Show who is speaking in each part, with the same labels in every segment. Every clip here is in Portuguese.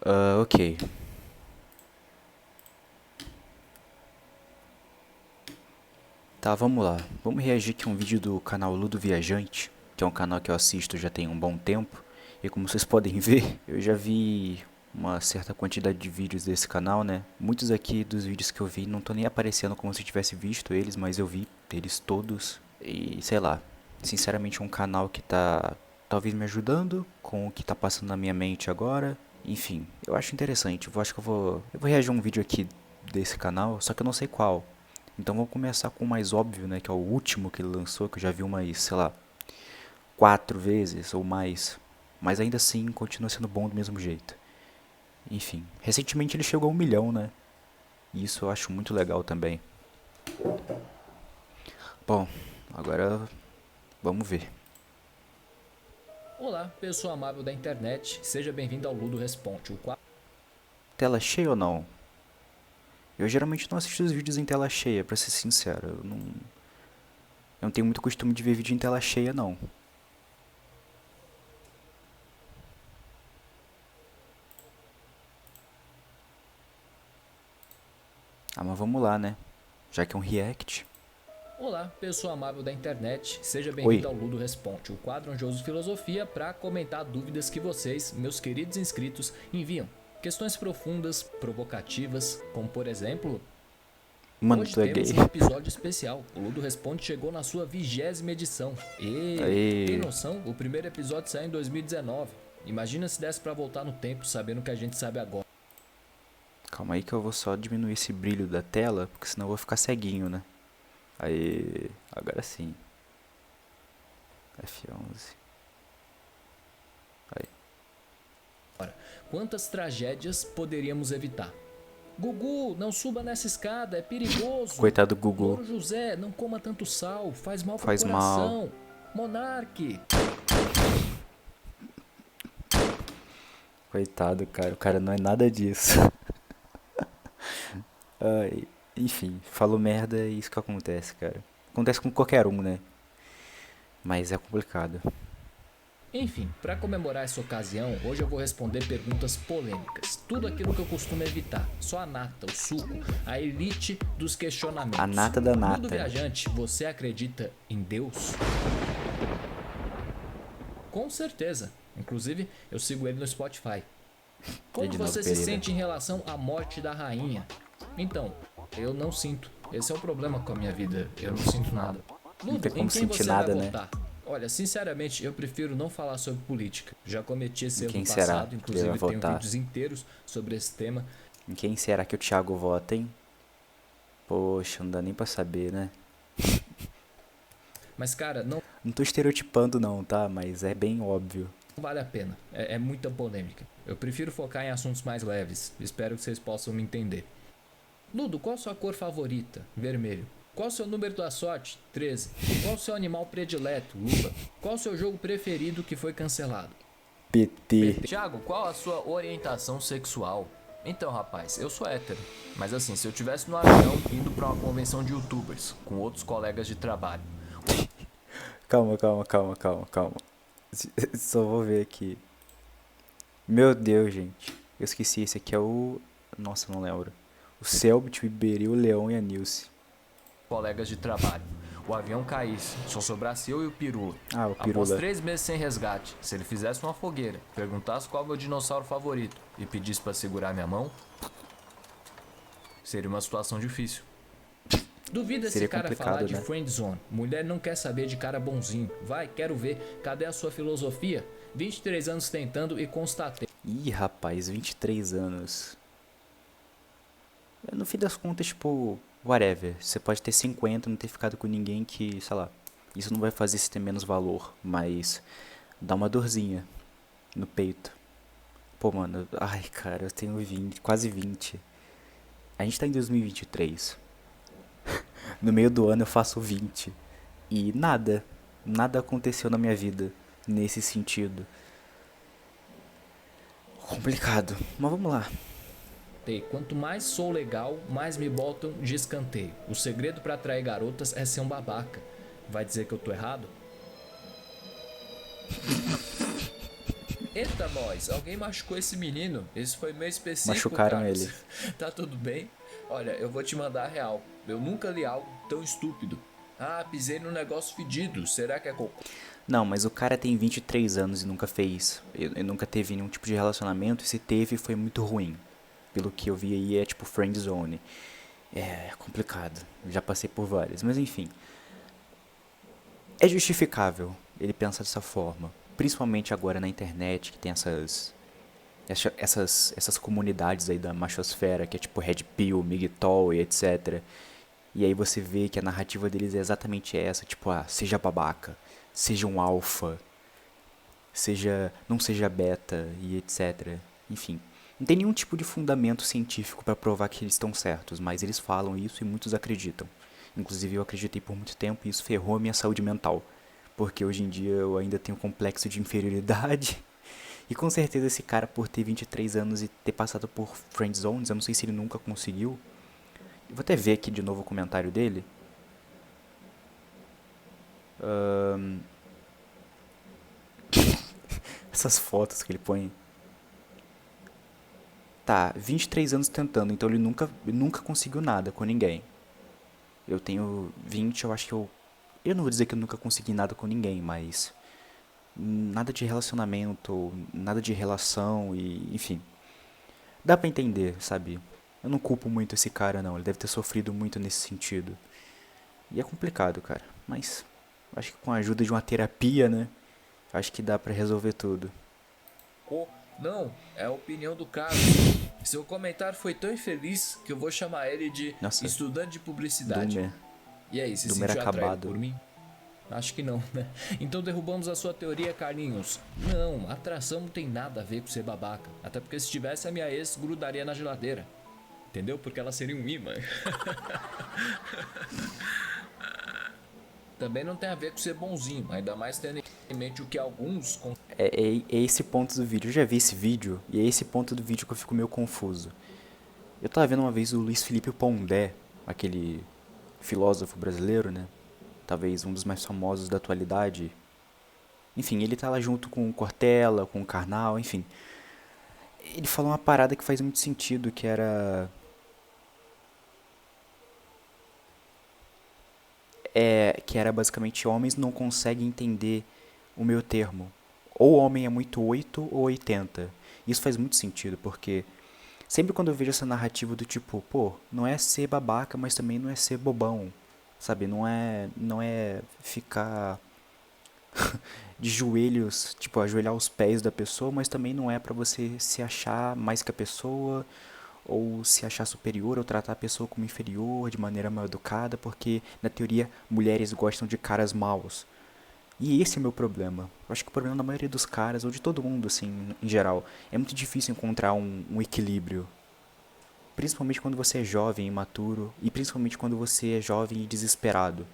Speaker 1: Ok. Tá, vamos lá. Vamos reagir aqui a um vídeo do canal Ludo Viajante, que é um canal que eu assisto já tem um bom tempo. E como vocês podem ver, eu já vi uma certa quantidade de vídeos desse canal, né? Muitos aqui dos vídeos que eu vi não estão nem aparecendo como se eu tivesse visto eles, mas eu vi eles todos. E sei lá, sinceramente é um canal que tá talvez me ajudando com o que tá passando na minha mente agora. Enfim, eu acho interessante. Eu acho que eu vou reagir a um vídeo aqui desse canal, só que eu não sei qual. Então vamos começar com o mais óbvio, né? Que é o último que ele lançou, que eu já vi umas, sei lá, 4 vezes ou mais. Mas ainda assim continua sendo bom do mesmo jeito. Enfim, recentemente ele chegou a 1 milhão, né? E isso eu acho muito legal também. Bom, agora vamos ver.
Speaker 2: Olá, pessoa amável da internet, seja bem-vindo ao Ludo Responde, o quadro
Speaker 1: Tela cheia ou não? Eu geralmente não assisto os vídeos em tela cheia, pra ser sincero. Eu não tenho muito costume de ver vídeo em tela cheia, não. Ah, mas vamos lá, né? Já que é um react.
Speaker 2: Olá, pessoa amável da internet, seja
Speaker 1: Oi.
Speaker 2: bem-vindo ao Ludo Responde, o quadro onde eu uso filosofia para comentar dúvidas que vocês, meus queridos inscritos, enviam. Questões profundas, provocativas, como por exemplo,
Speaker 1: Mano,
Speaker 2: hoje
Speaker 1: tu é gay.
Speaker 2: temos um episódio especial. O Ludo Responde chegou na sua 20ª edição. E tem
Speaker 1: Aê.
Speaker 2: noção? O primeiro episódio saiu em 2019. Imagina se desse para voltar no tempo sabendo o que a gente sabe agora.
Speaker 1: Calma aí que eu vou só diminuir esse brilho da tela, porque senão eu vou ficar ceguinho, né? Aí, agora sim. F11. Aí.
Speaker 2: Quantas tragédias poderíamos evitar? Gugu, não suba nessa escada, é perigoso.
Speaker 1: Coitado do Gugu.
Speaker 2: Louro José, não coma tanto sal, faz mal pro
Speaker 1: Faz mal.
Speaker 2: coração. Monarque.
Speaker 1: Coitado, cara. O cara não é nada disso. Ai, enfim, falo merda e isso que acontece, cara. Acontece com qualquer um, né? Mas é complicado.
Speaker 2: Enfim, para comemorar essa ocasião, hoje eu vou responder perguntas polêmicas. Tudo aquilo que eu costumo evitar. Só a nata, o suco, a elite dos questionamentos.
Speaker 1: A nata da
Speaker 2: Ludo
Speaker 1: nata.
Speaker 2: Viajante, você acredita em Deus? Com certeza. Inclusive, eu sigo ele no Spotify. Como
Speaker 1: Edinaldo
Speaker 2: você se
Speaker 1: Pereira.
Speaker 2: sente em relação à morte da rainha? Então, eu não sinto. Esse é o problema com a minha vida. Eu não sinto nada.
Speaker 1: Não tem
Speaker 2: Ludo, em
Speaker 1: como
Speaker 2: quem
Speaker 1: sentir
Speaker 2: você vai
Speaker 1: nada, né?
Speaker 2: votar? Olha, sinceramente, eu prefiro não falar sobre política. Já cometi esse
Speaker 1: Em
Speaker 2: erro
Speaker 1: quem
Speaker 2: no
Speaker 1: será
Speaker 2: passado,
Speaker 1: que ele vai
Speaker 2: inclusive tenho
Speaker 1: votar?
Speaker 2: vídeos inteiros sobre esse tema.
Speaker 1: Em quem será que o Thiago vota, hein? Poxa, não dá nem pra saber, né?
Speaker 2: Mas, cara, não
Speaker 1: Não tô estereotipando não, tá? Mas é bem óbvio.
Speaker 2: vale a pena. É muita polêmica. Eu prefiro focar em assuntos mais leves. Espero que vocês possam me entender. Ludo, qual a sua cor favorita? Vermelho. Qual o seu número da sorte? 13. Qual o seu animal predileto? Lula. Qual o seu jogo preferido que foi cancelado?
Speaker 1: PT.
Speaker 2: Tiago, qual a sua orientação sexual? Então, rapaz, eu sou hétero. Mas assim, se eu tivesse no avião indo pra uma convenção de youtubers com outros colegas de trabalho.
Speaker 1: Calma. Só vou ver aqui. Meu Deus, gente. Eu esqueci, esse aqui é o... Nossa, não lembro. O Selbit, o Iberi, o Leão e a Nilce.
Speaker 2: Colegas de trabalho. O avião caísse, só sobrasse eu e o Pirula.
Speaker 1: Ah, o
Speaker 2: Após
Speaker 1: Pirula.
Speaker 2: 3 meses sem resgate, se ele fizesse uma fogueira, perguntasse qual é o meu dinossauro favorito e pedisse pra segurar minha mão, seria uma situação difícil. Duvida
Speaker 1: Seria
Speaker 2: esse cara
Speaker 1: complicado,
Speaker 2: falar de
Speaker 1: né?
Speaker 2: friendzone. Mulher não quer saber de cara bonzinho. Vai, quero ver. Cadê a sua filosofia? 23 anos tentando e constatei.
Speaker 1: Ih, rapaz, 23 anos. No fim das contas, tipo, whatever. Você pode ter 50, não ter ficado com ninguém que, sei lá. Isso não vai fazer você ter menos valor, mas dá uma dorzinha no peito. Pô, mano, ai, cara, eu tenho 20, quase 20. A gente tá em 2023. No meio do ano eu faço 20. E nada aconteceu na minha vida nesse sentido. Complicado, mas vamos lá.
Speaker 2: Quanto mais sou legal, mais me botam de escanteio. O segredo pra atrair garotas é ser um babaca. Vai dizer que eu tô errado? Eita, nós, alguém machucou esse menino. Esse foi meio específico,
Speaker 1: Machucaram
Speaker 2: Carlos.
Speaker 1: ele.
Speaker 2: Tá tudo bem? Olha, eu vou te mandar a real. Eu nunca li algo tão estúpido. Ah, pisei num negócio fedido. Será que é cocô?
Speaker 1: Não, mas o cara tem 23 anos e nunca fez. E nunca teve nenhum tipo de relacionamento. E se teve, foi muito ruim. Pelo que eu vi aí, é tipo friend zone. É complicado. Já passei por várias. Mas enfim. É justificável ele pensar dessa forma. Principalmente agora na internet, que tem essas comunidades aí da machosfera, que é tipo Red Pill, Migtol e etc. E aí você vê que a narrativa deles é exatamente essa, tipo, seja babaca, seja um alfa, não seja beta e etc. Enfim, não tem nenhum tipo de fundamento científico para provar que eles estão certos, mas eles falam isso e muitos acreditam. Inclusive eu acreditei por muito tempo e isso ferrou a minha saúde mental, porque hoje em dia eu ainda tenho complexo de inferioridade. E com certeza esse cara, por ter 23 anos e ter passado por friend zones, eu não sei se ele nunca conseguiu. Eu vou até ver aqui de novo o comentário dele. Essas fotos que ele põe. Tá, 23 anos tentando, então ele nunca conseguiu nada com ninguém. Eu tenho 20, eu acho que eu. Eu não vou dizer que eu nunca consegui nada com ninguém, mas. Nada de relacionamento, nada de relação e. Enfim. Dá pra entender, sabe? Eu não culpo muito esse cara, não. Ele deve ter sofrido muito nesse sentido. E é complicado, cara. Mas. Acho que com a ajuda de uma terapia, né? Acho que dá pra resolver tudo.
Speaker 2: Não, é a opinião do Carlos. Seu comentário foi tão infeliz que eu vou chamar ele de
Speaker 1: Nossa,
Speaker 2: estudante de publicidade.
Speaker 1: Doomer.
Speaker 2: E aí, se
Speaker 1: Doomer
Speaker 2: sentiu atraído
Speaker 1: acabado.
Speaker 2: por mim? Acho que não, né? Então derrubamos a sua teoria, Carlinhos. Não, atração não tem nada a ver com ser babaca. Até porque se tivesse, a minha ex grudaria na geladeira. Entendeu? Porque ela seria um imã. Também não tem a ver com ser bonzinho, ainda mais tendo em mente o que alguns.
Speaker 1: É esse ponto do vídeo. Eu já vi esse vídeo e é esse ponto do vídeo que eu fico meio confuso. Eu tava vendo uma vez o Luiz Felipe Pondé, aquele filósofo brasileiro, né? Talvez um dos mais famosos da atualidade. Enfim, ele tá lá junto com o Cortella, com o Karnal, enfim. Ele falou uma parada que faz muito sentido, que era basicamente homens não conseguem entender o meu termo. Ou o homem é muito 8 ou 80. Isso faz muito sentido, porque sempre quando eu vejo essa narrativa do tipo, pô, não é ser babaca, mas também não é ser bobão, sabe? Não é ficar de joelhos, tipo, ajoelhar os pés da pessoa, mas também não é pra você se achar mais que a pessoa ou se achar superior ou tratar a pessoa como inferior de maneira mal educada, porque na teoria mulheres gostam de caras maus. E esse é o meu problema. Eu acho que o problema da maioria dos caras, ou de todo mundo, assim, em geral, é muito difícil encontrar um equilíbrio. Principalmente quando você é jovem e imaturo, e principalmente quando você é jovem e desesperado.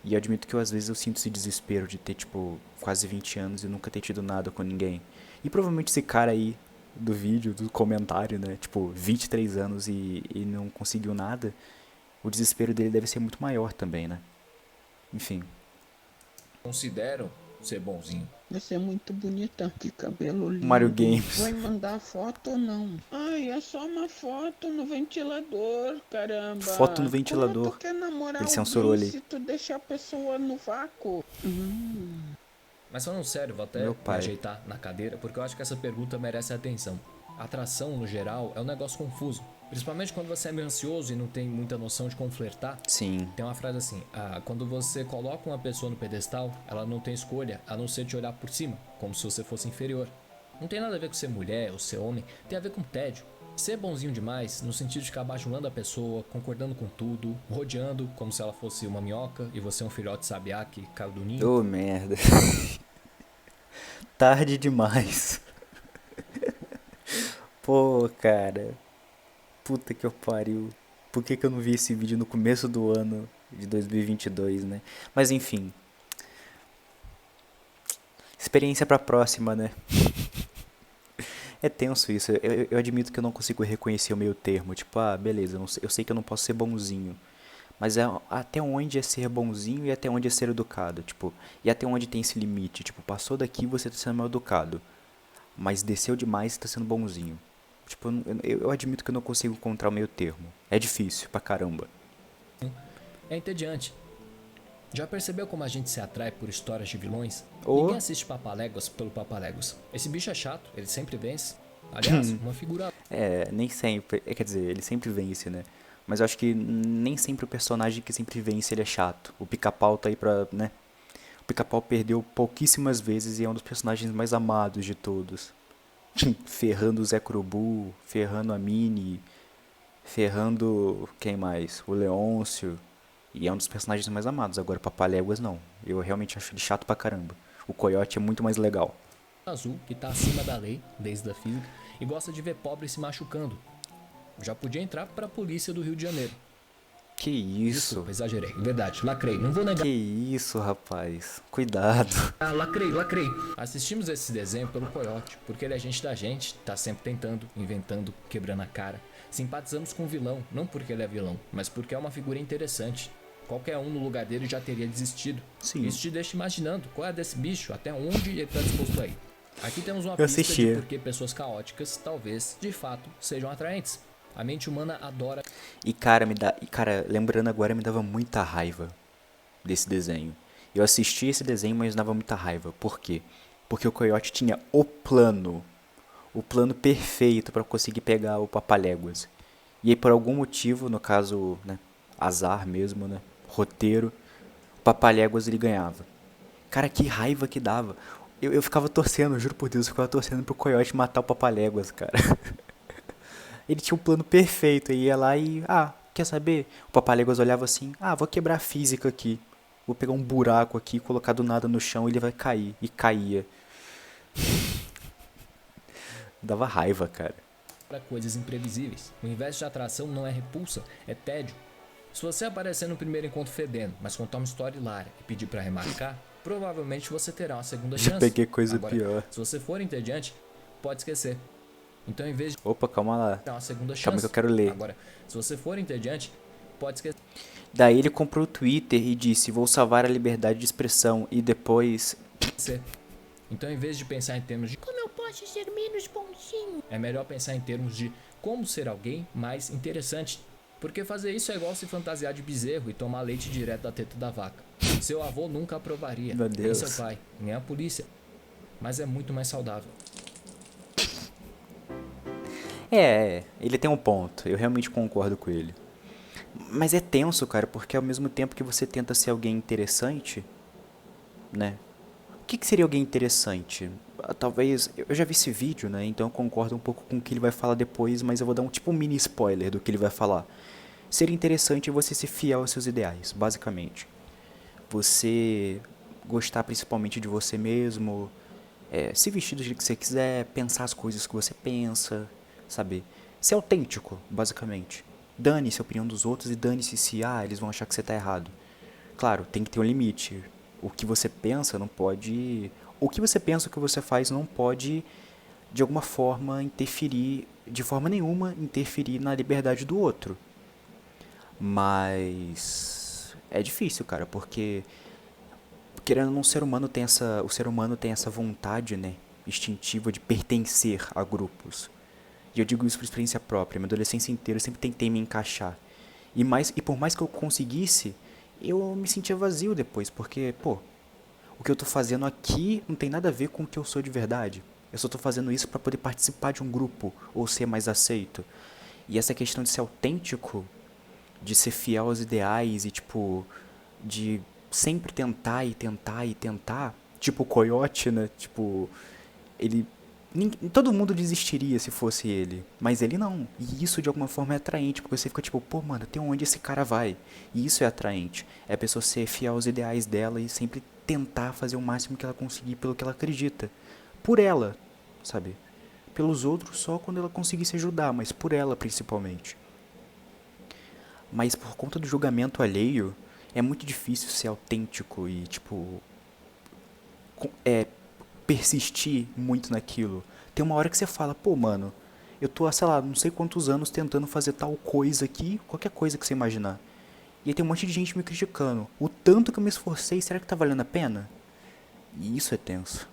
Speaker 1: E eu admito que às vezes eu sinto esse desespero de ter, tipo, quase 20 anos e nunca ter tido nada com ninguém. E provavelmente esse cara aí do vídeo, do comentário, né? Tipo, 23 anos e não conseguiu nada. O desespero dele deve ser muito maior também, né? Enfim.
Speaker 2: Consideram ser bonzinho.
Speaker 3: Você é muito bonita, que cabelo
Speaker 1: Mario
Speaker 3: lindo.
Speaker 1: Games.
Speaker 3: Vai mandar foto ou não? Ai, é só uma foto no ventilador,
Speaker 1: Foto no
Speaker 3: caramba. Como tu
Speaker 1: ventilador.
Speaker 3: quer namorar
Speaker 1: Ele censurou
Speaker 3: alguém
Speaker 1: ali.
Speaker 3: se tu deixar a pessoa no vácuo?
Speaker 2: Mas falando sério, vou até
Speaker 1: Meu
Speaker 2: me
Speaker 1: pai.
Speaker 2: ajeitar na cadeira, porque eu acho que essa pergunta merece atenção. Atração, no geral, é um negócio confuso. Principalmente quando você é meio ansioso e não tem muita noção de como flertar.
Speaker 1: Sim.
Speaker 2: Tem uma frase assim: quando você coloca uma pessoa no pedestal, ela não tem escolha a não ser te olhar por cima, como se você fosse inferior. Não tem nada a ver com ser mulher ou ser homem, tem a ver com tédio. Ser bonzinho demais, no sentido de ficar bajulando a pessoa, concordando com tudo, rodeando como se ela fosse uma minhoca e você é um filhote de sabiá que caiu do ninho.
Speaker 1: Ô, merda. Tarde demais. Pô, cara. Puta que eu pariu. Por que que eu não vi esse vídeo no começo do ano de 2022, né? Mas enfim. Experiência pra próxima, né? É tenso isso. Eu admito que eu não consigo reconhecer o meio termo. Tipo, beleza, eu sei que eu não posso ser bonzinho. Mas é até onde é ser bonzinho e até onde é ser educado. Tipo, e até onde tem esse limite. Tipo, passou daqui você tá sendo mal educado. mas desceu demais e tá sendo bonzinho. Tipo, eu admito que eu não consigo encontrar o meio termo. É difícil pra caramba.
Speaker 2: É entediante. Já percebeu como a gente se atrai por histórias de vilões?
Speaker 1: Ô.
Speaker 2: Ninguém assiste Papaléguas pelo Papaléguas. Esse bicho é chato, ele sempre vence. Aliás, uma figura
Speaker 1: Nem sempre. Quer dizer, ele sempre vence, né? Mas eu acho que nem sempre o personagem que sempre vence ele é chato. O Pica-Pau tá aí pra, né? O Pica-Pau perdeu pouquíssimas vezes e é um dos personagens mais amados de todos. Ferrando o Zé Curubu, ferrando a Minnie, ferrando quem mais? O Leôncio. E é um dos personagens mais amados. Agora, Papaléguas não. Eu realmente acho ele chato pra caramba. O Coyote é muito mais legal.
Speaker 2: azul que tá acima da lei, leis da física, e gosta de ver pobre se machucando. Já podia entrar pra polícia do Rio de Janeiro.
Speaker 1: Que isso?
Speaker 2: Desculpa, exagerei. Verdade, lacrei. Não vou negar.
Speaker 1: Que isso, rapaz. Cuidado.
Speaker 2: Ah, lacrei. Assistimos esse desenho pelo Coyote, porque ele é gente da gente, tá sempre tentando, inventando, quebrando a cara. Simpatizamos com o vilão, não porque ele é vilão, mas porque é uma figura interessante. Qualquer um no lugar dele já teria desistido.
Speaker 1: Sim.
Speaker 2: Isso te deixa imaginando qual é desse bicho, até onde ele tá disposto a ir. Aqui temos uma
Speaker 1: Eu
Speaker 2: pista
Speaker 1: assisti.
Speaker 2: de por que pessoas caóticas, talvez, de fato, sejam atraentes. A mente humana adora
Speaker 1: E cara, lembrando agora, me dava muita raiva desse desenho. Eu assisti esse desenho, mas dava muita raiva. Por quê? Porque o Coyote tinha o plano perfeito pra conseguir pegar o Papaléguas. E aí por algum motivo, no caso, né, azar mesmo, né, roteiro, o Papaléguas ele ganhava. Cara, que raiva que dava. Eu ficava torcendo, juro por Deus, eu ficava torcendo pro Coyote matar o Papaléguas, cara. Ele tinha um plano perfeito, aí ia lá e, quer saber? O Papaléguas olhava assim, vou quebrar a física aqui. Vou pegar um buraco aqui, colocar do nada no chão e ele vai cair. E caía. Dava raiva, cara.
Speaker 2: coisas imprevisíveis. O inverso de atração não é repulsa, é tédio. Se você aparecer no primeiro encontro fedendo, mas contar uma história hilária e pedir pra remarcar, provavelmente você terá uma segunda
Speaker 1: Já
Speaker 2: chance.
Speaker 1: peguei coisa
Speaker 2: Agora,
Speaker 1: pior.
Speaker 2: se você for entediante, pode esquecer. Então, em vez de
Speaker 1: Opa, calma lá.
Speaker 2: dar uma segunda chance.
Speaker 1: Calma que eu quero ler.
Speaker 2: Agora, se você for entediante, pode esquecer.
Speaker 1: Daí ele comprou o Twitter e disse, vou salvar a liberdade de expressão. E depois...
Speaker 2: Então, em vez de pensar em termos de como eu posso ser menos bonzinho, é melhor pensar em termos de como ser alguém mais interessante. Porque fazer isso é igual se fantasiar de bezerro e tomar leite direto da teta da vaca. Seu avô nunca aprovaria,
Speaker 1: Meu
Speaker 2: nem
Speaker 1: Deus.
Speaker 2: seu pai, nem a polícia. Mas é muito mais saudável.
Speaker 1: Ele tem um ponto. Eu realmente concordo com ele. Mas é tenso, cara, porque ao mesmo tempo que você tenta ser alguém interessante, né? O que seria alguém interessante? Talvez... Eu já vi esse vídeo, né? Então eu concordo um pouco com o que ele vai falar depois, mas eu vou dar um mini spoiler do que ele vai falar. Ser interessante é você ser fiel aos seus ideais, basicamente. Você gostar principalmente de você mesmo, se vestir do jeito que você quiser, pensar as coisas que você pensa, sabe? Ser autêntico, basicamente. Dane-se a opinião dos outros e dane-se se, eles vão achar que você tá errado. Claro, tem que ter um limite. O que você pensa não pode... O que você pensa, o que você faz não pode, de alguma forma, interferir, de forma nenhuma, interferir na liberdade do outro. Mas... é difícil, cara, porque... querendo ou não, o ser humano tem essa vontade, né, instintiva de pertencer a grupos. E eu digo isso por experiência própria. Minha adolescência inteira eu sempre tentei me encaixar. E por mais que eu conseguisse, eu me sentia vazio depois. Porque, o que eu tô fazendo aqui não tem nada a ver com o que eu sou de verdade. Eu só tô fazendo isso pra poder participar de um grupo ou ser mais aceito. E essa questão de ser autêntico, de ser fiel aos ideais e, de sempre tentar e tentar e tentar. Tipo o Coyote, né? Ele... todo mundo desistiria se fosse ele, mas ele não. E isso de alguma forma é atraente, porque você fica mano, até onde esse cara vai? E isso é atraente. É a pessoa ser fiel aos ideais dela e sempre tentar fazer o máximo que ela conseguir pelo que ela acredita. Por ela, sabe? Pelos outros só quando ela conseguir se ajudar, mas por ela principalmente. Mas por conta do julgamento alheio, é muito difícil ser autêntico e, persistir muito naquilo. Tem uma hora que você fala, mano, eu tô há, sei lá, não sei quantos anos tentando fazer tal coisa aqui, qualquer coisa que você imaginar. E aí tem um monte de gente me criticando. O tanto que eu me esforcei, será que tá valendo a pena? E isso é tenso.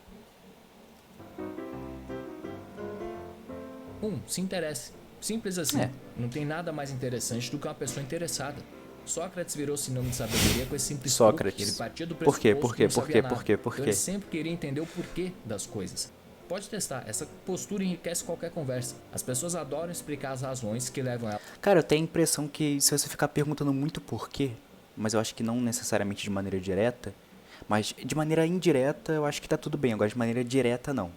Speaker 2: Se interesse. Simples assim.
Speaker 1: É.
Speaker 2: Não tem nada mais interessante do que uma pessoa interessada. Sócrates virou sinônimo de sabedoria com esse simples
Speaker 1: Sócrates.
Speaker 2: truque. Ele partia do
Speaker 1: Por quê?
Speaker 2: pressuposto
Speaker 1: Por
Speaker 2: que
Speaker 1: quê?
Speaker 2: não
Speaker 1: Por
Speaker 2: sabia
Speaker 1: quê?
Speaker 2: nada.
Speaker 1: Por quê? Por
Speaker 2: Então
Speaker 1: quê?
Speaker 2: ele sempre queria entender o porquê das coisas. Pode testar, essa postura enriquece qualquer conversa. As pessoas adoram explicar as razões que levam ela.
Speaker 1: Cara, eu tenho a impressão que se você ficar perguntando muito por quê, mas eu acho que não necessariamente de maneira direta, mas de maneira indireta eu acho que tá tudo bem, agora de maneira direta não.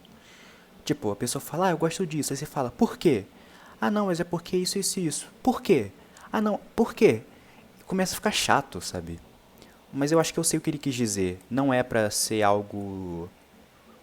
Speaker 1: Tipo, a pessoa fala, eu gosto disso, aí você fala, por quê? Ah, não, mas é porque isso, isso e isso. Por quê? Ah, não, por quê? Começa a ficar chato, sabe? Mas eu acho que eu sei o que ele quis dizer. Não é pra ser algo,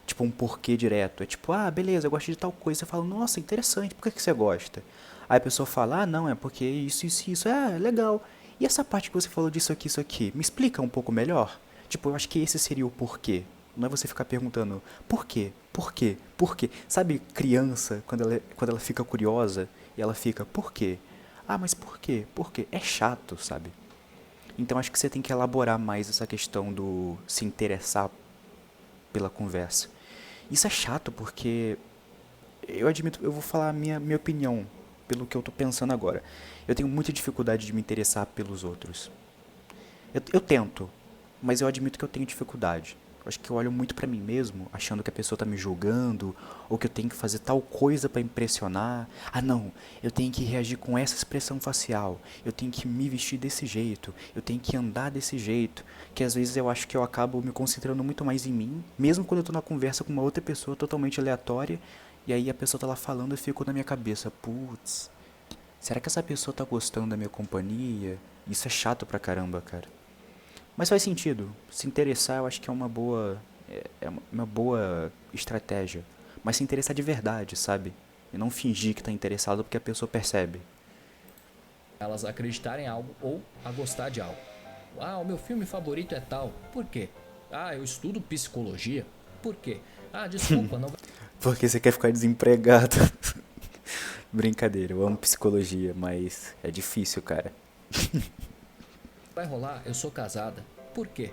Speaker 1: tipo, um porquê direto. É tipo, beleza, eu gosto de tal coisa. Você fala, nossa, interessante, por que você gosta? Aí a pessoa fala, não, é porque isso, isso, isso. Legal. E essa parte que você falou disso aqui, isso aqui, me explica um pouco melhor? Tipo, eu acho que esse seria o porquê. Não é você ficar perguntando, por quê? Por quê? Por quê? Sabe criança, quando ela fica curiosa e ela fica, por quê? Ah, mas por quê? Por quê? É chato, sabe? Então acho que você tem que elaborar mais essa questão do se interessar pela conversa. Isso é chato porque eu admito, eu vou falar a minha opinião pelo que eu tô pensando agora. Eu tenho muita dificuldade de me interessar pelos outros. Eu tento, mas eu admito que eu tenho dificuldade. Eu acho que eu olho muito pra mim mesmo, achando que a pessoa tá me julgando, ou que eu tenho que fazer tal coisa pra impressionar. Ah, não, eu tenho que reagir com essa expressão facial, eu tenho que me vestir desse jeito, eu tenho que andar desse jeito, que às vezes eu acho que eu acabo me concentrando muito mais em mim, mesmo quando eu tô na conversa com uma outra pessoa totalmente aleatória, e aí a pessoa tá lá falando e fico na minha cabeça, putz, será que essa pessoa tá gostando da minha companhia? Isso é chato pra caramba, cara. Mas faz sentido. Se interessar, eu acho que é uma boa. É uma boa estratégia. Mas se interessar de verdade, sabe? E não fingir que tá interessado porque a pessoa percebe.
Speaker 2: Elas acreditarem em algo ou a gostar de algo. O meu filme favorito é tal. Por quê? Eu estudo psicologia. Por quê? Desculpa, não
Speaker 1: Porque você quer ficar desempregado. Brincadeira, eu amo psicologia, mas é difícil, cara.
Speaker 2: vai rolar, eu sou casada. Por quê?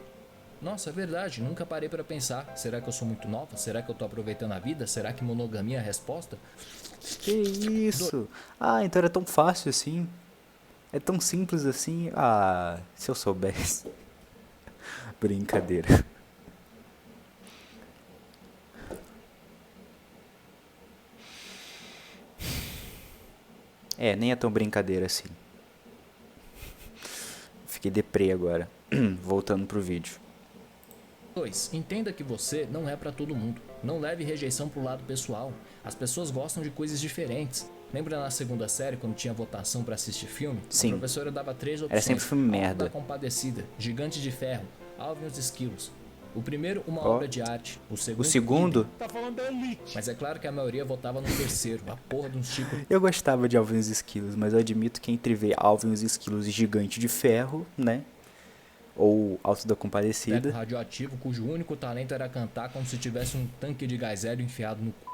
Speaker 2: Nossa, é verdade, nunca parei pra pensar. Será que eu sou muito nova? Será que eu tô aproveitando a vida? Será que monogamia é a resposta?
Speaker 1: Que isso? Então era tão fácil assim. É tão simples assim. Se eu soubesse. Brincadeira. Nem é tão brincadeira assim. Fiquei deprê agora. Voltando pro vídeo.
Speaker 2: 2. Entenda que você não é pra todo mundo. Não leve rejeição pro lado pessoal. As pessoas gostam de coisas diferentes. Lembra na segunda série, quando tinha votação pra assistir filme?
Speaker 1: Sim.
Speaker 2: A professora dava 3 opções.
Speaker 1: Era sempre filme
Speaker 2: Alto
Speaker 1: merda.
Speaker 2: da Compadecida, Gigante de Ferro, Alvin e os Esquilos. O primeiro, uma
Speaker 1: Ó.
Speaker 2: obra de arte. O segundo,
Speaker 1: O segundo,
Speaker 3: Tá falando da Elite.
Speaker 2: mas é claro que a maioria votava no terceiro, a porra de um Chico.
Speaker 1: eu gostava de Alvin e os Esquilos, mas eu admito que entre ver Alvin e os Esquilos e Gigante de Ferro, né? Ou Alto da
Speaker 2: Teco
Speaker 1: Compadecida.
Speaker 2: radioativo cujo único talento era cantar como se tivesse um tanque de gás hélio enfiado no cu.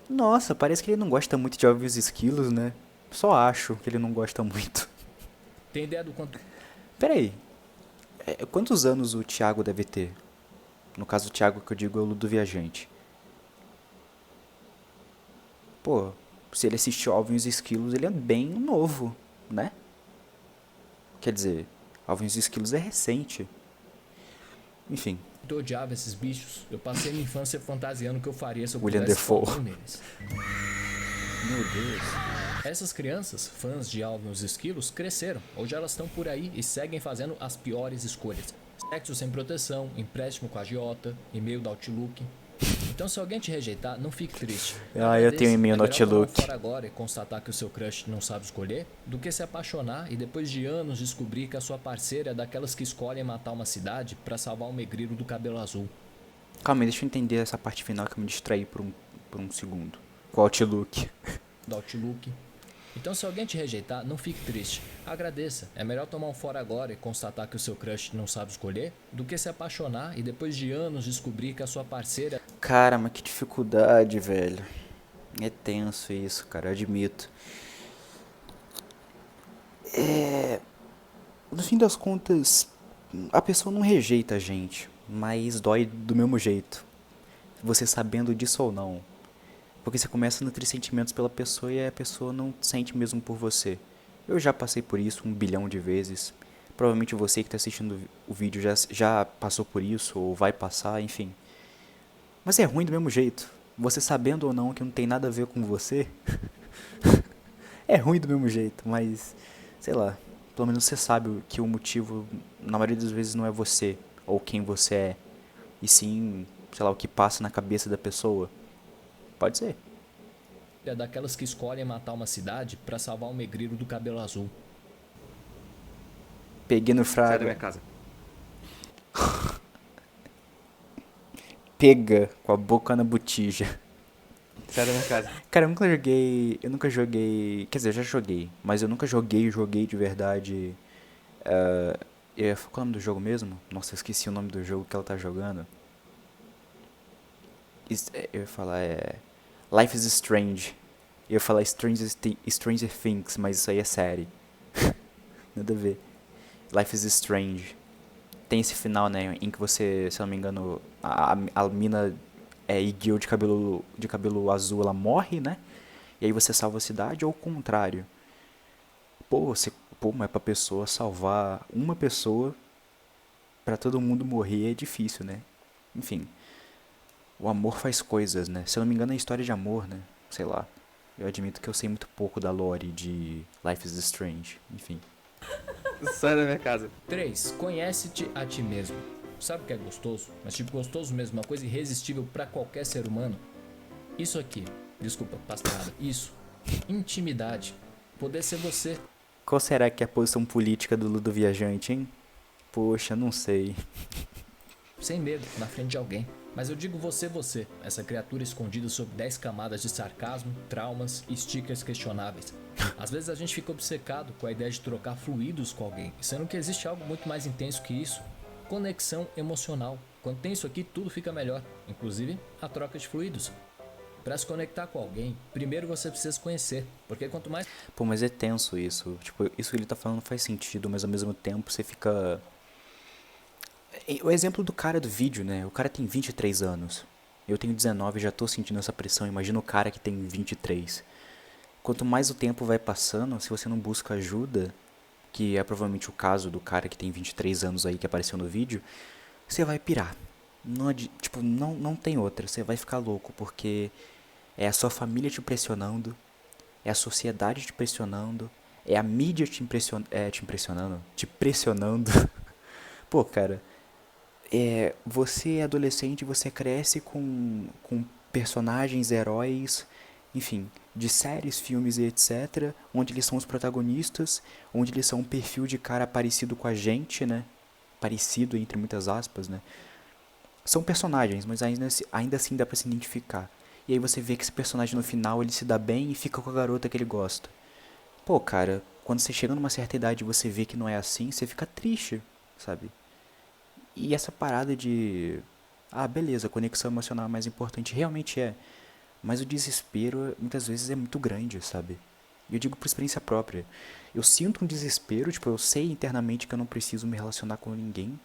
Speaker 1: Nossa, parece que ele não gosta muito de Alvin e os Esquilos, né? Só acho que ele não gosta muito.
Speaker 2: Tem ideia do quanto
Speaker 1: Pera aí. Quantos anos o Thiago deve ter? No caso, o Thiago que eu digo é o Ludo Viajante. Pô, se ele assistiu Alvin e os Esquilos, ele é bem novo, né? Quer dizer, Alvin e os Esquilos é recente. Enfim,
Speaker 2: eu odiava esses bichos? Eu passei minha infância fantasiando o que eu faria se eu
Speaker 1: William
Speaker 2: pudesse
Speaker 1: Dafoe.
Speaker 2: falar neles.
Speaker 1: meu Deus.
Speaker 2: Essas crianças, fãs de Alvin e os Esquilos, cresceram. Hoje elas estão por aí e seguem fazendo as piores escolhas. Sexo sem proteção, empréstimo com a agiota, e-mail da Outlook. Então se alguém te rejeitar, não fique triste.
Speaker 1: Eu tenho e-mail no
Speaker 2: É melhor tomar um
Speaker 1: Outlook.
Speaker 2: fora agora e constatar que o seu crush não sabe escolher, do que se apaixonar e depois de anos descobrir que a sua parceira é daquelas que escolhem matar uma cidade pra salvar um negrilo do cabelo azul.
Speaker 1: Calma aí, deixa eu entender essa parte final que eu me distraí por um segundo. Com o Outlook.
Speaker 2: Da Outlook. Então se alguém te rejeitar, não fique triste. Agradeça. É melhor tomar um fora agora e constatar que o seu crush não sabe escolher, do que se apaixonar e depois de anos descobrir que a sua parceira...
Speaker 1: Cara, mas que dificuldade, velho. É tenso isso, cara, eu admito. No fim das contas, a pessoa não rejeita a gente, mas dói do mesmo jeito. Você sabendo disso ou não. Porque você começa a nutrir sentimentos pela pessoa e a pessoa não sente mesmo por você. Eu já passei por isso 1 bilhão de vezes. Provavelmente você que está assistindo o vídeo já passou por isso ou vai passar, enfim. Mas é ruim do mesmo jeito. Você sabendo ou não que não tem nada a ver com você, é ruim do mesmo jeito, mas sei lá, pelo menos você sabe que o motivo na maioria das vezes não é você ou quem você é, e sim, sei lá, o que passa na cabeça da pessoa. Pode ser.
Speaker 2: É daquelas que escolhem matar uma cidade pra salvar um negreiro do cabelo azul.
Speaker 1: Peguei no
Speaker 4: Sai da
Speaker 1: fraga.
Speaker 4: minha casa.
Speaker 1: Pega com a boca na botija.
Speaker 4: Sai da minha casa.
Speaker 1: Cara, eu nunca joguei, quer dizer, eu já joguei, mas eu nunca joguei de verdade. Qual é o nome do jogo mesmo? Nossa, eu esqueci o nome do jogo que ela tá jogando. Eu ia falar, Life is Strange. Eu ia falar Stranger Things, mas isso aí é série. Nada a ver. Life is Strange. Tem esse final, né, em que você, se eu não me engano, a mina Igil de cabelo azul, ela morre, né? E aí você salva a cidade ou o contrário. Mas pra pessoa salvar uma pessoa pra todo mundo morrer é difícil, né? Enfim, o amor faz coisas, né? Se eu não me engano é história de amor, né? Sei lá. Eu admito que eu sei muito pouco da lore de Life is Strange. Enfim.
Speaker 4: Sai da minha casa.
Speaker 2: 3. Conhece-te a ti mesmo. Sabe o que é gostoso? Mas tipo, gostoso mesmo, uma coisa irresistível pra qualquer ser humano. Isso aqui. Desculpa, pastelada. Isso. Intimidade. Poder ser você.
Speaker 1: Qual será que é a posição política do Ludo Viajante, hein? Poxa, não sei.
Speaker 2: Sem medo, na frente de alguém. Mas eu digo você, essa criatura escondida sob 10 camadas de sarcasmo, traumas e stickers questionáveis. Às vezes a gente fica obcecado com a ideia de trocar fluidos com alguém, sendo que existe algo muito mais intenso que isso. Conexão emocional. Quando tem isso aqui, tudo fica melhor, inclusive a troca de fluidos. Para se conectar com alguém, primeiro você precisa se conhecer, porque quanto mais...
Speaker 1: Pô, mas é tenso isso. Tipo, isso que ele tá falando faz sentido, mas ao mesmo tempo você fica... O exemplo do cara do vídeo, né? O cara tem 23 anos. Eu tenho 19 e já tô sentindo essa pressão. Imagina o cara que tem 23. Quanto mais o tempo vai passando, se você não busca ajuda, que é provavelmente o caso do cara que tem 23 anos aí que apareceu no vídeo, você vai pirar. Não tem outra. Você vai ficar louco, porque é a sua família te pressionando, é a sociedade te pressionando, é a mídia te pressionando. Pô, cara, você é adolescente, você cresce com personagens, heróis, enfim, de séries, filmes e etc, onde eles são os protagonistas, onde eles são um perfil de cara parecido com a gente, né? Parecido, entre muitas aspas, né? São personagens, mas ainda assim dá pra se identificar. E aí você vê que esse personagem no final ele se dá bem e fica com a garota que ele gosta. Pô, cara, quando você chega numa certa idade e você vê que não é assim, você fica triste, sabe? E essa parada de... Ah, beleza, conexão emocional é mais importante, realmente é. Mas o desespero, muitas vezes, é muito grande, sabe? E eu digo por experiência própria. Eu sinto um desespero, tipo, eu sei internamente que eu não preciso me relacionar com ninguém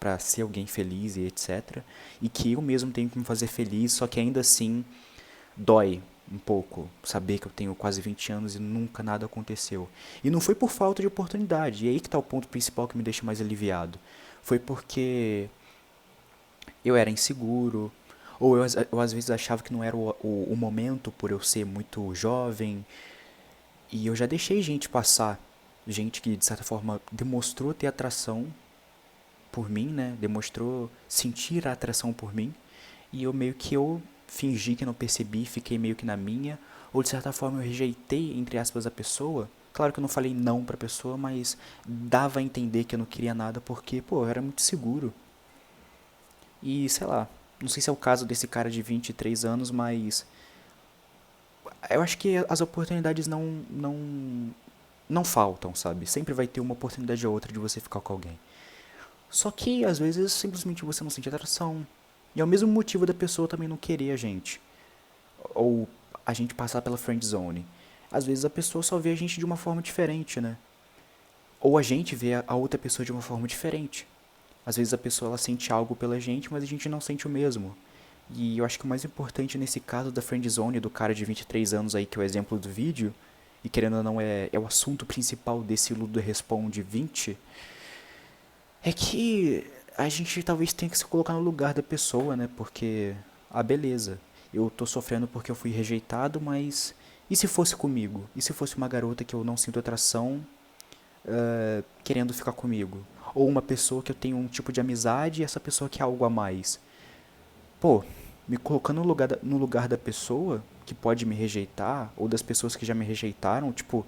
Speaker 1: pra ser alguém feliz e etc. E que eu mesmo tenho que me fazer feliz, só que ainda assim dói um pouco saber que eu tenho quase 20 anos e nunca nada aconteceu. E não foi por falta de oportunidade, e aí que tá o ponto principal que me deixa mais aliviado. Foi porque eu era inseguro, ou eu às vezes achava que não era o momento por eu ser muito jovem, e eu já deixei gente passar, gente que de certa forma demonstrou ter atração por mim, né? Demonstrou sentir a atração por mim, e eu fingi que não percebi, fiquei meio que na minha, ou de certa forma eu rejeitei, entre aspas, a pessoa. Claro que eu não falei não pra pessoa, mas dava a entender que eu não queria nada porque, pô, eu era muito seguro. E, sei lá, não sei se é o caso desse cara de 23 anos, mas eu acho que as oportunidades não faltam, sabe? Sempre vai ter uma oportunidade ou outra de você ficar com alguém. Só que, às vezes, simplesmente você não sente atração. E é o mesmo motivo da pessoa também não querer a gente. Ou a gente passar pela friend zone. Às vezes a pessoa só vê a gente de uma forma diferente, né? Ou a gente vê a outra pessoa de uma forma diferente. Às vezes a pessoa ela sente algo pela gente, mas a gente não sente o mesmo. E eu acho que o mais importante nesse caso da friendzone do cara de 23 anos aí, que é o exemplo do vídeo, e querendo ou não é o assunto principal desse Ludo Responde 20, é que a gente talvez tenha que se colocar no lugar da pessoa, né? Porque, beleza, eu tô sofrendo porque eu fui rejeitado, mas e se fosse comigo? E se fosse uma garota que eu não sinto atração, querendo ficar comigo? Ou uma pessoa que eu tenho um tipo de amizade e essa pessoa quer algo a mais? Pô, me colocando no lugar da pessoa que pode me rejeitar, ou das pessoas que já me rejeitaram, tipo,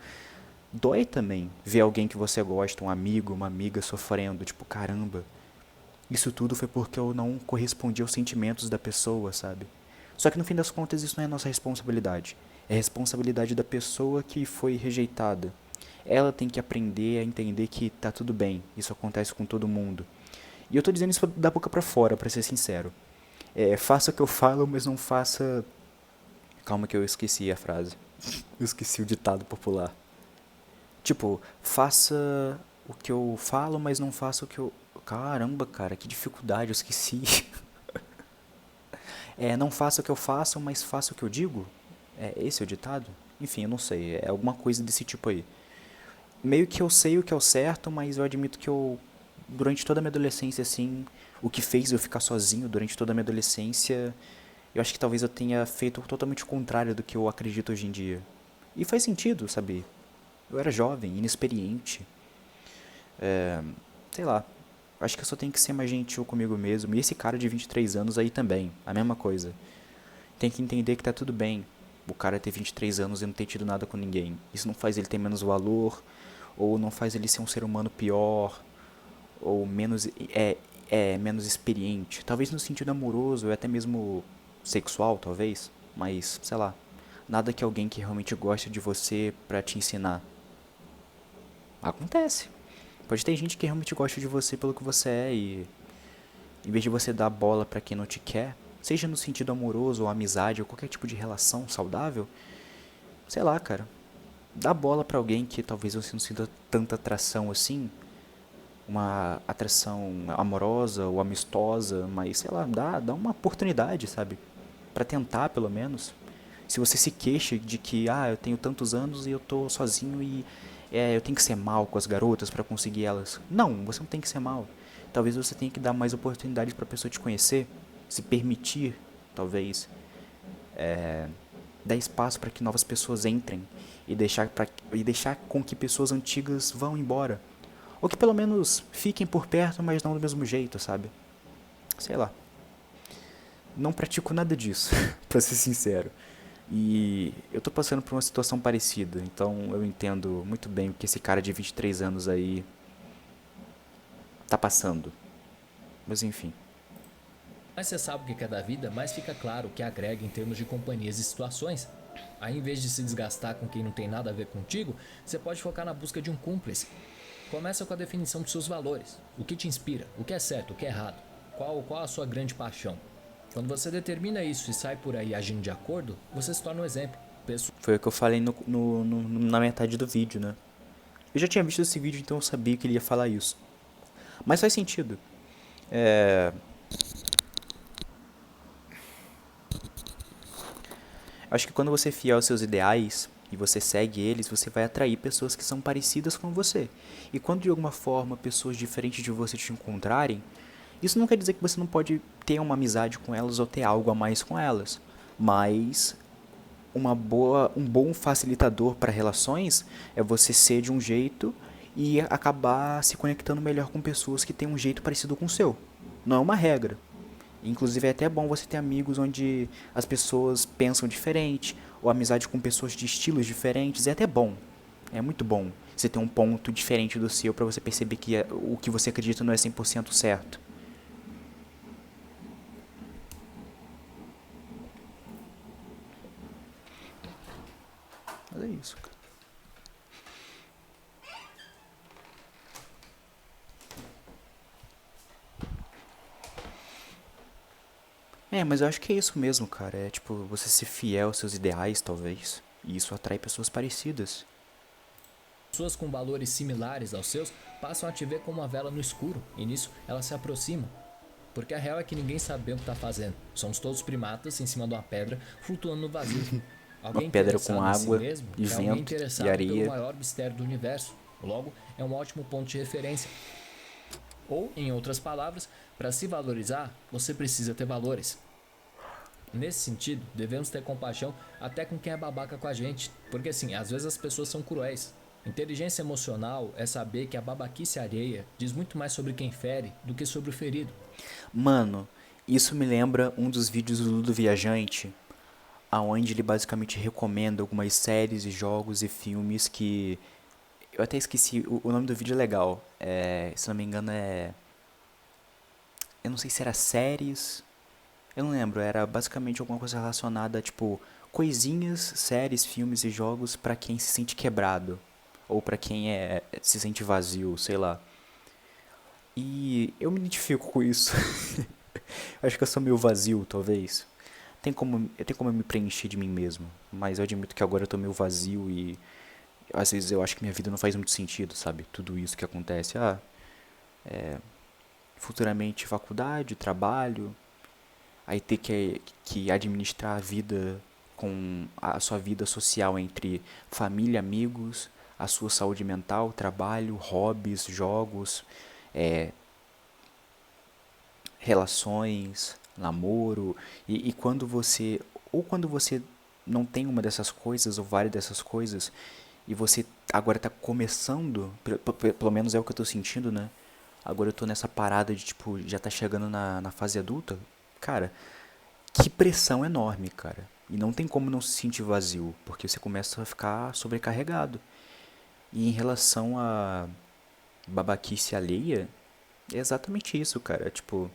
Speaker 1: dói também ver alguém que você gosta, um amigo, uma amiga sofrendo, tipo, caramba, isso tudo foi porque eu não correspondi aos sentimentos da pessoa, sabe? Só que no fim das contas isso não é nossa responsabilidade. É responsabilidade da pessoa que foi rejeitada. Ela tem que aprender a entender que tá tudo bem, isso acontece com todo mundo. E eu tô dizendo isso da boca pra fora, pra ser sincero. Faça o que eu falo, mas não faça... Calma que eu esqueci a frase. Eu esqueci o ditado popular. Tipo, faça o que eu falo, mas não faça o que eu... Caramba, cara, que dificuldade, eu esqueci. Não faça o que eu faço, mas faça o que eu digo? Esse é o ditado? Enfim, eu não sei, é alguma coisa desse tipo aí. Meio que eu sei o que é o certo, mas eu admito que eu, durante toda a minha adolescência, assim, o que fez eu ficar sozinho durante toda a minha adolescência, eu acho que talvez eu tenha feito totalmente o contrário do que eu acredito hoje em dia. E faz sentido, sabe? Eu era jovem, inexperiente. Sei lá. Acho que eu só tenho que ser mais gentil comigo mesmo. E esse cara de 23 anos aí também. A mesma coisa. Tem que entender que tá tudo bem o cara ter 23 anos e não ter tido nada com ninguém. Isso não faz ele ter menos valor, ou não faz ele ser um ser humano pior, ou menos experiente. Talvez no sentido amoroso, ou até mesmo sexual, talvez. Mas, sei lá. Nada que alguém que realmente gosta de você pra te ensinar. Acontece. Pode ter gente que realmente gosta de você pelo que você é e em vez de você dar bola pra quem não te quer, seja no sentido amoroso ou amizade ou qualquer tipo de relação saudável, sei lá, cara, dá bola pra alguém que talvez você não sinta tanta atração assim, uma atração amorosa ou amistosa, mas sei lá, dá uma oportunidade, sabe? Pra tentar pelo menos. Se você se queixa de que, eu tenho tantos anos e eu tô sozinho e eu tenho que ser mal com as garotas pra conseguir elas. Não, você não tem que ser mal. Talvez você tenha que dar mais oportunidade pra pessoa te conhecer, se permitir, talvez, dar espaço para que novas pessoas entrem e deixar com que pessoas antigas vão embora. Ou que pelo menos fiquem por perto, mas não do mesmo jeito, sabe? Sei lá. Não pratico nada disso, pra ser sincero. E eu tô passando por uma situação parecida, então eu entendo muito bem o que esse cara de 23 anos aí tá passando. Mas enfim.
Speaker 2: Mais você sabe o que é da vida, mais fica claro o que agrega em termos de companhias e situações. Aí, em vez de se desgastar com quem não tem nada a ver contigo, você pode focar na busca de um cúmplice. Começa com a definição dos seus valores. O que te inspira? O que é certo? O que é errado? Qual a sua grande paixão? Quando você determina isso e sai por aí agindo de acordo, você se torna um exemplo.
Speaker 1: Foi o que eu falei na metade do vídeo, né? Eu já tinha visto esse vídeo, então eu sabia que ele ia falar isso. Mas faz sentido. Acho que quando você é fiel aos seus ideais e você segue eles, você vai atrair pessoas que são parecidas com você. E quando de alguma forma pessoas diferentes de você te encontrarem, isso não quer dizer que você não pode ter uma amizade com elas ou ter algo a mais com elas. Mas um bom facilitador para relações é você ser de um jeito e acabar se conectando melhor com pessoas que têm um jeito parecido com o seu. Não é uma regra. Inclusive é até bom você ter amigos onde as pessoas pensam diferente, ou amizade com pessoas de estilos diferentes, é até bom. É muito bom você ter um ponto diferente do seu pra você perceber que o que você acredita não é 100% certo. Mas é isso, cara. Mas eu acho que é isso mesmo, cara. É tipo, você ser fiel aos seus ideais, talvez. E isso atrai pessoas parecidas.
Speaker 2: Pessoas com valores similares aos seus passam a te ver como uma vela no escuro, e nisso elas se aproximam. Porque a real é que ninguém sabe o que tá fazendo. Somos todos primatas em cima de uma pedra, flutuando no vazio.
Speaker 1: Uma
Speaker 2: Alguém
Speaker 1: pedra com
Speaker 2: interessado em si
Speaker 1: água,
Speaker 2: mesmo
Speaker 1: e
Speaker 2: é alguém
Speaker 1: vento, e
Speaker 2: interessado pelo
Speaker 1: areia.
Speaker 2: maior mistério do universo. Logo, é um ótimo ponto de referência. Ou, em outras palavras, para se valorizar, você precisa ter valores. Nesse sentido, devemos ter compaixão até com quem é babaca com a gente. Porque assim, às vezes as pessoas são cruéis. Inteligência emocional é saber que a babaquice alheia diz muito mais sobre quem fere do que sobre o ferido.
Speaker 1: Mano, isso me lembra um dos vídeos do Ludo Viajante, aonde ele basicamente recomenda algumas séries e jogos e filmes que... Eu até esqueci, o nome do vídeo é legal. Se não me engano eu não sei se era séries... Eu não lembro, era basicamente alguma coisa relacionada a, tipo, coisinhas, séries, filmes e jogos pra quem se sente quebrado. Ou pra quem se sente vazio, sei lá. E eu me identifico com isso. Acho que eu sou meio vazio, talvez. Tem como eu me preencher de mim mesmo. Mas eu admito que agora eu tô meio vazio e... Às vezes eu acho que minha vida não faz muito sentido, sabe? Tudo isso que acontece. Futuramente faculdade, trabalho... Aí ter que administrar a vida com a sua vida social entre família, amigos, a sua saúde mental, trabalho, hobbies, jogos, relações, namoro. E quando você não tem uma dessas coisas ou várias dessas coisas e você agora tá começando, pelo menos é o que eu tô sentindo, né? Agora eu tô nessa parada de, tipo, já tá chegando na fase adulta. Cara, que pressão enorme, cara. E não tem como não se sentir vazio, porque você começa a ficar sobrecarregado. E em relação a babaquice alheia, é exatamente isso, cara. Tipo,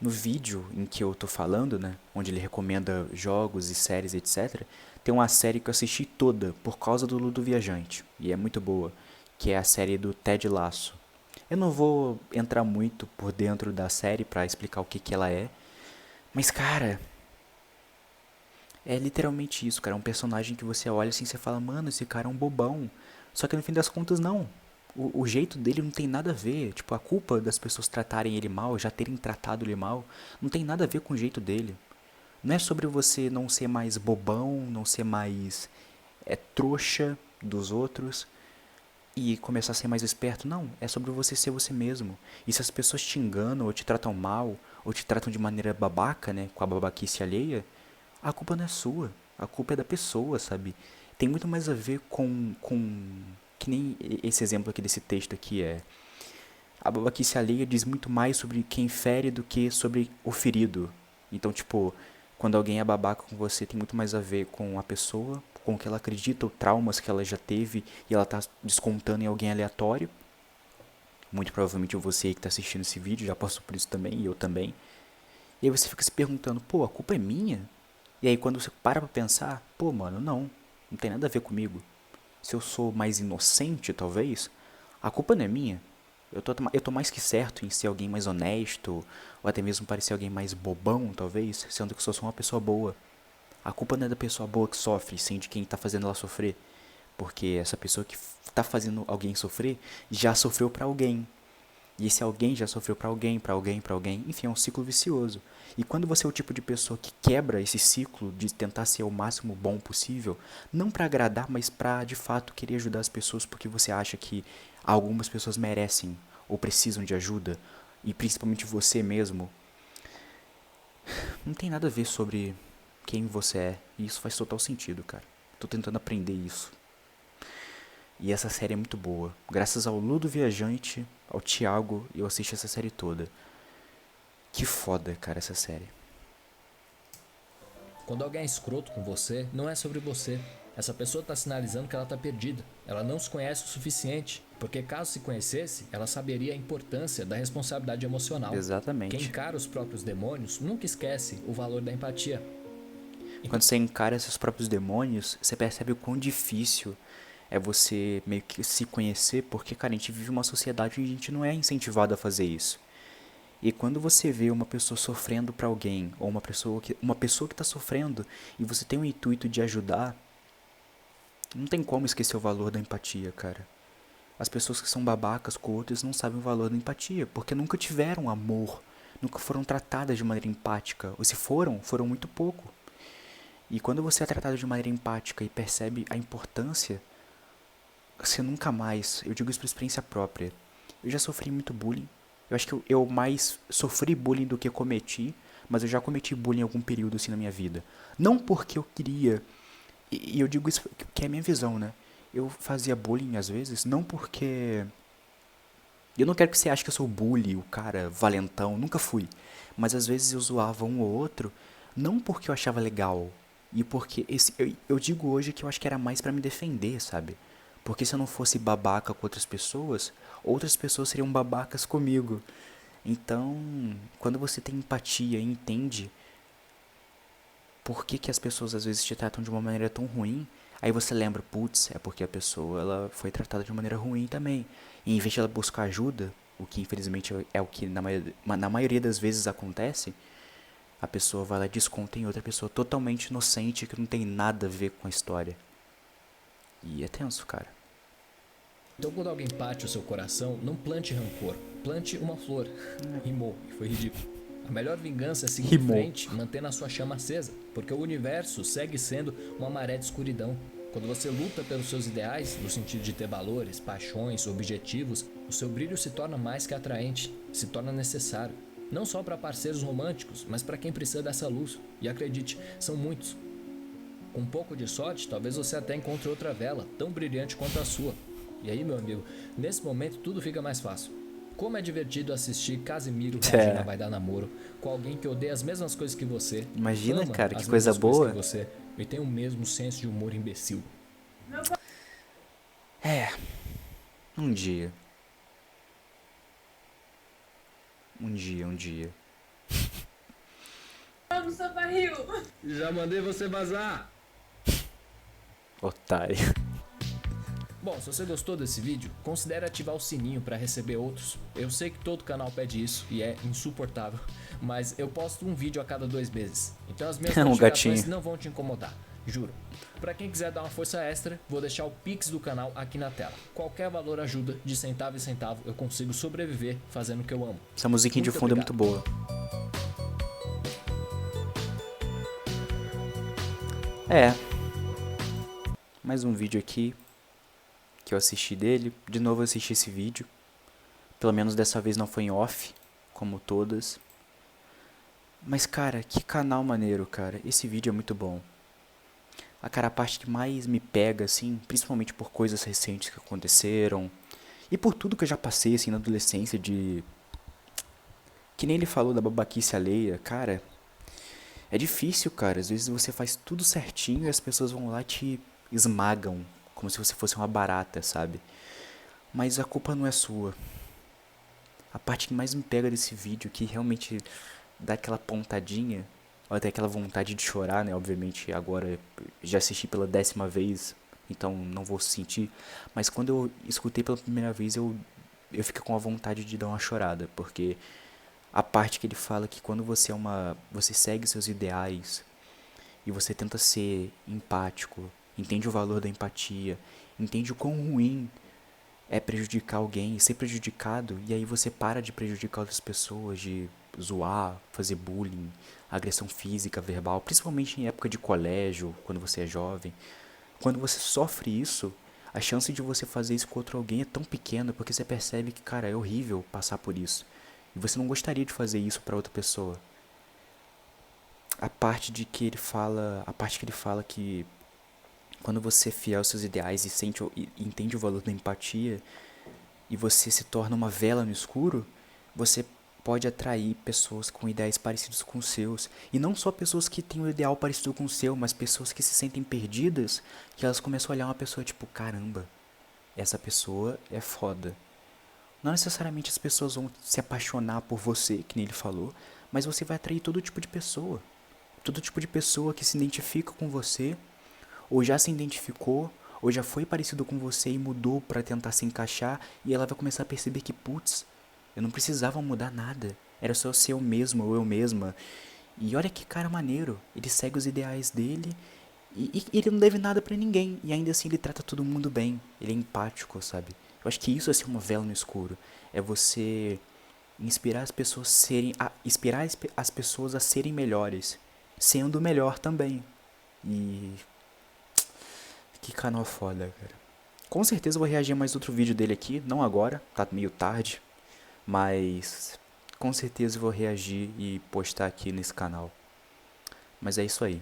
Speaker 1: no vídeo em que eu tô falando, né, onde ele recomenda jogos e séries, etc., tem uma série que eu assisti toda por causa do Ludo Viajante, e é muito boa, que é a série do Ted Lasso. Eu não vou entrar muito por dentro da série pra explicar o que que ela é, mas cara, é literalmente isso, cara. É um personagem que você olha assim e você fala, mano, esse cara é um bobão. Só que no fim das contas, não. O jeito dele não tem nada a ver. Tipo, a culpa das pessoas tratarem ele mal, já terem tratado ele mal, não tem nada a ver com o jeito dele. Não é sobre você não ser mais bobão, não ser mais trouxa dos outros e começar a ser mais esperto. Não, é sobre você ser você mesmo. E se as pessoas te enganam ou te tratam mal, ou te tratam de maneira babaca, né, com a babaquice alheia, a culpa não é sua, a culpa é da pessoa, sabe? Tem muito mais a ver com que nem esse exemplo aqui desse texto aqui é. A babaquice alheia diz muito mais sobre quem fere do que sobre o ferido. Então, tipo, quando alguém é babaca com você, tem muito mais a ver com a pessoa, com o que ela acredita, ou traumas que ela já teve, e ela tá descontando em alguém aleatório. Muito provavelmente você que tá assistindo esse vídeo já passou por isso também, e eu também. E aí você fica se perguntando, pô, a culpa é minha? E aí quando você para pra pensar, pô, mano, não tem nada a ver comigo. Se eu sou mais inocente, talvez, a culpa não é minha. Eu tô mais que certo em ser alguém mais honesto, ou até mesmo parecer alguém mais bobão, talvez, sendo que eu sou uma pessoa boa. A culpa não é da pessoa boa que sofre, sim de quem tá fazendo ela sofrer. Porque essa pessoa que tá fazendo alguém sofrer, já sofreu pra alguém. E esse alguém já sofreu pra alguém, pra alguém, pra alguém. Enfim, é um ciclo vicioso. E quando você é o tipo de pessoa que quebra esse ciclo de tentar ser o máximo bom possível, não pra agradar, mas pra de fato querer ajudar as pessoas porque você acha que algumas pessoas merecem ou precisam de ajuda, e principalmente você mesmo, não tem nada a ver sobre quem você é. E isso faz total sentido, cara. Tô tentando aprender isso. E essa série é muito boa. Graças ao Ludo Viajante, ao Thiago, eu assisti essa série toda. Que foda, cara, essa série.
Speaker 2: Quando alguém é escroto com você, não é sobre você. Essa pessoa tá sinalizando que ela tá perdida. Ela não se conhece o suficiente. Porque caso se conhecesse, ela saberia a importância da responsabilidade emocional.
Speaker 1: Exatamente.
Speaker 2: Quem encara os próprios demônios nunca esquece o valor da empatia.
Speaker 1: Quando você encara seus próprios demônios, você percebe o quão difícil é você meio que se conhecer, porque, cara, a gente vive uma sociedade onde a gente não é incentivado a fazer isso. E quando você vê uma pessoa sofrendo pra alguém, ou uma pessoa que tá sofrendo, e você tem o intuito de ajudar, não tem como esquecer o valor da empatia, cara. As pessoas que são babacas com outras não sabem o valor da empatia, porque nunca tiveram amor, nunca foram tratadas de maneira empática, ou se foram, foram muito pouco. E quando você é tratado de maneira empática e percebe a importância, você nunca mais, eu digo isso por experiência própria, eu já sofri muito bullying. Eu acho que eu mais sofri bullying do que cometi, mas eu já cometi bullying em algum período assim na minha vida. Não porque eu queria, e eu digo isso que é a minha visão, né? Eu fazia bullying às vezes, não porque... Eu não quero que você ache que eu sou bully, o cara valentão, nunca fui. Mas às vezes eu zoava um ou outro, não porque eu achava legal, e porque eu digo hoje que eu acho que era mais pra me defender, sabe? Porque se eu não fosse babaca com outras pessoas seriam babacas comigo. Então, quando você tem empatia e entende por que as pessoas às vezes te tratam de uma maneira tão ruim, aí você lembra, putz, é porque a pessoa ela foi tratada de maneira ruim também. E em vez de ela buscar ajuda, o que infelizmente é o que na maioria das vezes acontece, a pessoa vai lá e desconta em outra pessoa totalmente inocente que não tem nada a ver com a história. E é tenso, cara.
Speaker 2: Então, quando alguém parte o seu coração, não plante rancor, plante uma flor. Rimou, e foi ridículo. A melhor vingança é seguir
Speaker 1: Rimou.
Speaker 2: em frente, mantendo a sua chama acesa, porque o universo segue sendo uma maré de escuridão. Quando você luta pelos seus ideais, no sentido de ter valores, paixões, objetivos, o seu brilho se torna mais que atraente, se torna necessário. Não só para parceiros românticos, mas para quem precisa dessa luz. E acredite, são muitos. Com um pouco de sorte, talvez você até encontre outra vela, tão brilhante quanto a sua. E aí, meu amigo, nesse momento tudo fica mais fácil. Como é divertido assistir Casimiro Regina Vai Dar Namoro com alguém que odeia as mesmas coisas que você.
Speaker 1: Imagina,
Speaker 2: ama
Speaker 1: cara,
Speaker 2: as
Speaker 1: que coisa
Speaker 2: mesmas coisas
Speaker 1: boa.
Speaker 2: que você, e tem o mesmo senso de humor imbecil.
Speaker 1: Um dia. Um dia.
Speaker 5: No seu barril.
Speaker 2: Já mandei você vazar!
Speaker 1: Otário.
Speaker 2: Bom, se você gostou desse vídeo, considere ativar o sininho para receber outros. Eu sei que todo canal pede isso e é insuportável, mas eu posto um vídeo a cada 2 meses. Então as minhas
Speaker 1: Um
Speaker 2: notificações
Speaker 1: gatinho.
Speaker 2: não vão te incomodar, juro. Para quem quiser dar uma força extra, vou deixar o Pix do canal aqui na tela. Qualquer valor ajuda, de centavo em centavo eu consigo sobreviver fazendo o que eu amo.
Speaker 1: Essa musiquinha de
Speaker 2: Muito
Speaker 1: fundo
Speaker 2: obrigado.
Speaker 1: é muito boa. Mais um vídeo aqui que eu assisti dele. De novo eu assisti esse vídeo. Pelo menos dessa vez não foi em off, como todas. Mas cara, que canal maneiro, cara. Esse vídeo é muito bom. A parte que mais me pega, assim, principalmente por coisas recentes que aconteceram. E por tudo que eu já passei, assim, na adolescência de... Que nem ele falou da babaquice alheia, cara. É difícil, cara. Às vezes você faz tudo certinho e as pessoas vão lá e te esmagam. Como se você fosse uma barata, sabe? Mas a culpa não é sua. A parte que mais me pega desse vídeo, que realmente dá aquela pontadinha, ou até aquela vontade de chorar, né? Obviamente agora já assisti pela 10ª vez, então não vou sentir. Mas quando eu escutei pela primeira vez, eu fico com a vontade de dar uma chorada. Porque a parte que ele fala que quando você você segue seus ideais e você tenta ser empático, entende o valor da empatia, entende o quão ruim é prejudicar alguém e ser prejudicado, e aí você para de prejudicar outras pessoas, de zoar, fazer bullying, agressão física, verbal, principalmente em época de colégio, quando você é jovem. Quando você sofre isso, a chance de você fazer isso com outro alguém é tão pequena, porque você percebe que, cara, é horrível passar por isso. E você não gostaria de fazer isso pra outra pessoa. A parte que ele fala que quando você é fiel aos seus ideais e entende o valor da empatia e você se torna uma vela no escuro, você pode atrair pessoas com ideais parecidos com os seus. E não só pessoas que têm um ideal parecido com o seu, mas pessoas que se sentem perdidas, que elas começam a olhar uma pessoa tipo, caramba, essa pessoa é foda. Não necessariamente as pessoas vão se apaixonar por você, que nem ele falou, mas você vai atrair todo tipo de pessoa. Todo tipo de pessoa que se identifica com você, ou já se identificou, ou já foi parecido com você e mudou pra tentar se encaixar, e ela vai começar a perceber que, putz, eu não precisava mudar nada, era só ser eu mesmo ou eu mesma. E olha que cara maneiro, ele segue os ideais dele e ele não deve nada pra ninguém, e ainda assim ele trata todo mundo bem, ele é empático, sabe? Eu acho que isso é ser uma vela no escuro. É você inspirar as pessoas a serem melhores, sendo melhor também. E que canal foda, cara. Com certeza eu vou reagir a mais outro vídeo dele aqui, não agora, tá meio tarde, mas com certeza eu vou reagir e postar aqui nesse canal. Mas é isso aí.